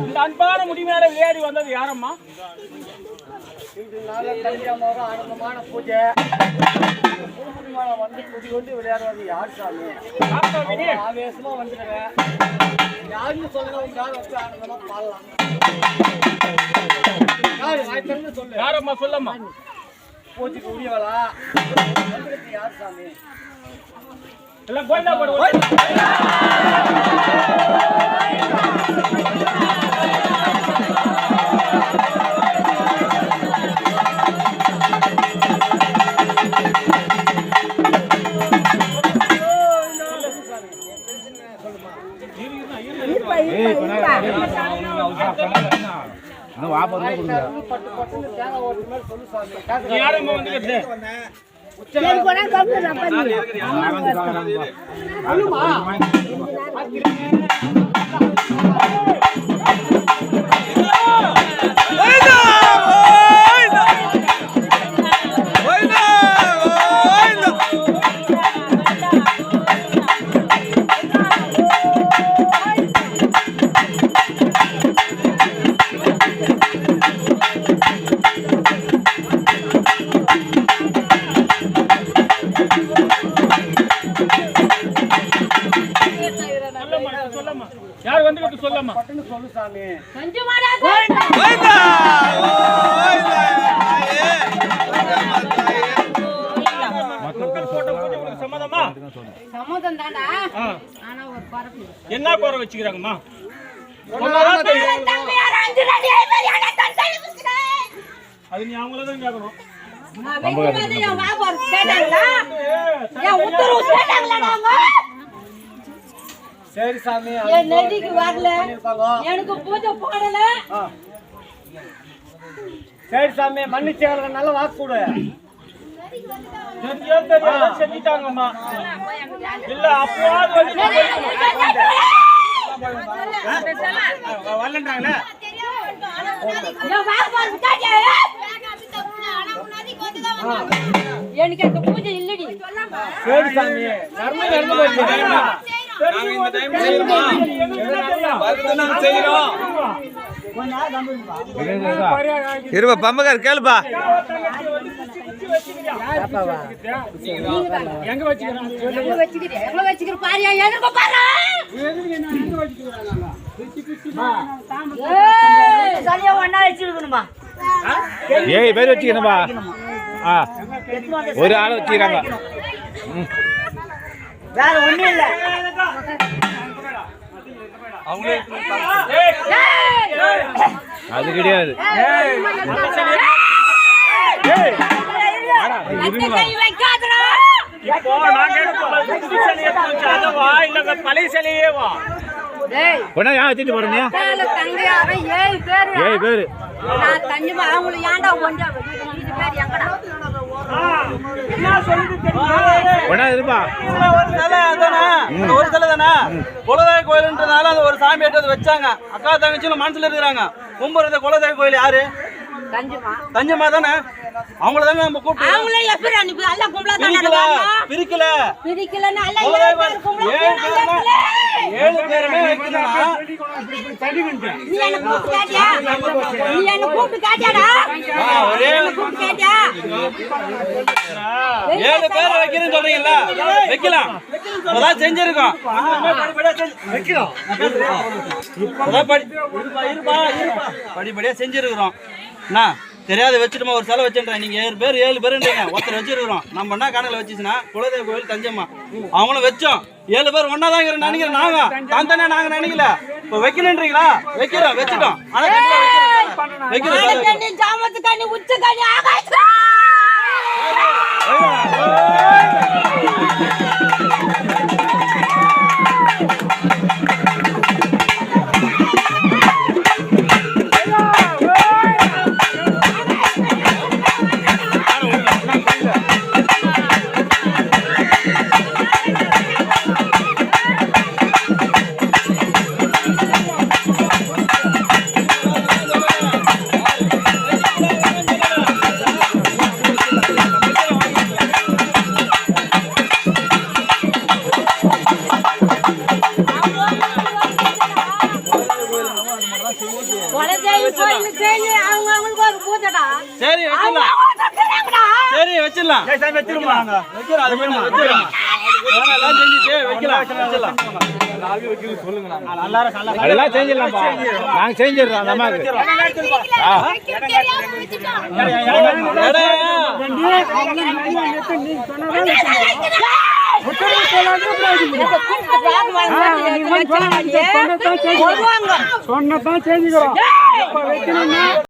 இந்த அன்பான முடிமேல விளையாடி வந்தது யாரம்மா? இன்று நாள கல்யாணமாக ஆனந்தமான பூஜை வந்து குடி கொண்டு விளையாடுவது யார் சாமி? ஆவேசமா வந்துடுவேன். யாருன்னு சொல்லுங்க, யார் வச்சு ஆனந்தமா பாடலாம். சொல்லு, யாரம்மா சொல்லம்மா? பூஜைக்கு உரியவளா வந்துருக்கு யார் சாமி? எல்லாம் கோயிலா போடுவோம். யார் வந்து சொல்லம்மா? பட்டுன்னு சொல்லு சாமி. என்ன குறை வச்சுக்கிறாங்கம்மா? அது நீ அவங்களதான் கேட்கணும். சரி சாமி, நெடிக்கு வரல, எனக்கு பூஜை போடல. சரி சாமி, மன்னிச்சவங்க நல்ல வாக்கு கொடு. செஞ்சிட்டாங்கம்மா. இல்ல அப்போது வரலன்றாங்களே. எனக்கு அந்த பூஜை இல்லடி. சரி சாமி, நடந்து போச்சு. இருபா பம்பகார் கேளுப்பா. எங்க வச்சுக்கிற பாரியா? எனக்கு பாரு. சரியா ஒண்ணா வச்சிருக்கணுமா? ஏய் பேர் வச்சுக்கணும்பா. ஒரு ஆள் வச்சுக்கிறாங்க. வேற ஒண்ணும் இல்ல. அது கிடையாது. பழைய சிலையே வா. வச்சுட்டு போறீங்க. 7 பேரு. ஒரு சிலை தானே குலதெய்வ கோயில்ன்றதுனால அந்த ஒரு சாமி எடுத்து வச்சாங்க. அக்கா தங்கச்சியும் மனசுல இருக்கிறாங்க. கும்புறது குலதெய்வ கோயில் யாரு? தஞ்சமா தானே. அவங்கள தாங்க நம்ம கூப்பிட்டு பிரிக்கல. 7 பேருமே ஏழு பேரை வைக்கிறேன்னு சொல்றீங்கல்ல, வைக்கலாம். அதான் செஞ்சிருக்கோம். படிப்படியா செஞ்சிருக்கிறோம். என்ன தெரியாத வச்சுட்டுமா ஒரு சிலை வச்சுட்டேன். நீங்க 7 பேருன்றீங்க, ஒருத்தர் வச்சிருக்கிறோம். நம்ம என்ன கணக்கில் வச்சுச்சுன்னா குலதெய்வ கோயில் தஞ்சம்மா அவங்களும் வச்சோம். 7 பேர் ஒன்னா தான் நினைக்கிறேன். நாங்க தானே நாங்க நினைக்கல. இப்ப வைக்கணுன்றீங்களா? வைக்கிறோம், வச்சுட்டோம். ஆனா வச்சிடலாம் சரி வச்சிடலாம் வச்சிடலாம் எல்லாம் செஞ்சுட்டு வைக்கலாம் வச்சிடலாம் அதெல்லாம் செஞ்சிடலாம்ப்பா நாங்க செஞ்சிடறோம் அந்த அம்மாவுக்கு சொன்னதான் செஞ்சுக்கிறோம்